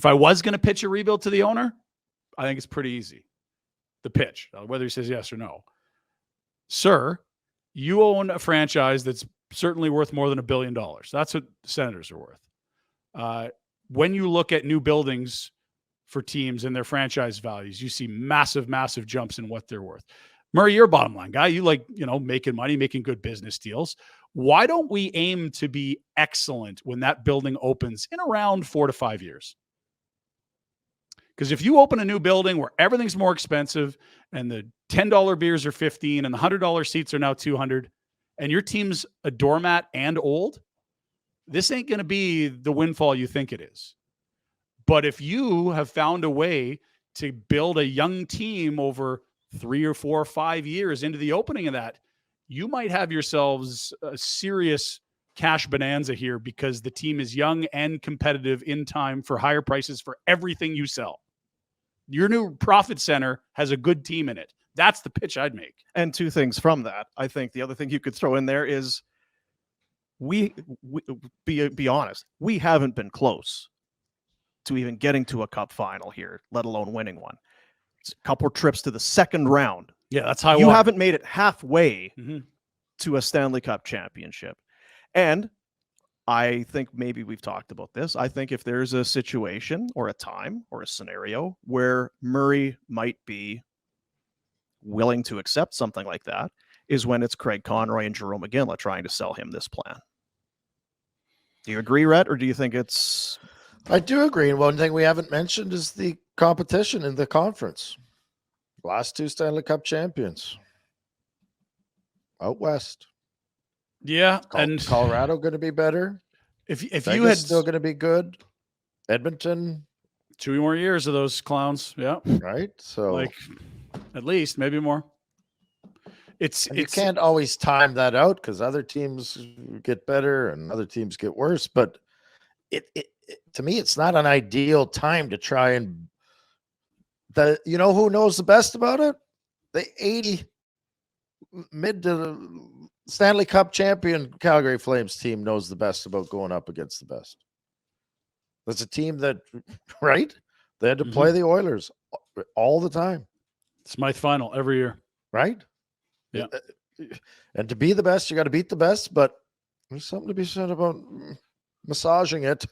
If I was going to pitch a rebuild to the owner, I think it's pretty easy. The pitch, whether he says yes or no. Sir, you own a franchise that's certainly worth more than $1 billion. That's what the Senators are worth. When you look at new buildings for teams and their franchise values, you see massive, massive jumps in what they're worth. Murray, you're a bottom line guy. You like, making money, making good business deals. Why don't we aim to be excellent when that building opens in around 4 to 5 years? Because if you open a new building where everything's more expensive and the $10 beers are $15 and the $100 seats are now $200 and your team's a doormat and old, this ain't going to be the windfall you think it is. But if you have found a way to build a young team over 3 or 4 or 5 years into the opening of that, you might have yourselves a serious cash bonanza here because the team is young and competitive in time for higher prices for everything you sell. Your new profit center has a good team in it. That's the pitch I'd make. And 2 things from that. I think the other thing you could throw in there is we be honest, we haven't been close to even getting to a cup final here, let alone winning one. It's a couple of trips to the second round. Yeah, that's how you haven't made it halfway to a Stanley Cup championship. And I think maybe we've talked about this. I think if there's a situation or a time or a scenario where Murray might be willing to accept something like that is when it's Craig Conroy and Jerome McGinley trying to sell him this plan. Do you agree, Rhett, or do you think it's... I do agree. And one thing we haven't mentioned is the competition in the conference. Last 2 Stanley Cup champions out west. Yeah, and Colorado going to be better. If Vegas you had still going to be good, Edmonton 2 more years of those clowns, yeah, right. So like at least maybe more. You can't always time that out because other teams get better and other teams get worse. But it to me, it's not an ideal time to try and who knows the best about it? The 80 mid to the Stanley Cup champion Calgary Flames team knows the best about going up against the best. That's a team that, right? They had to play the Oilers all the time. Smythe final every year. Right? Yeah. And to be the best, you got to beat the best, but there's something to be said about massaging it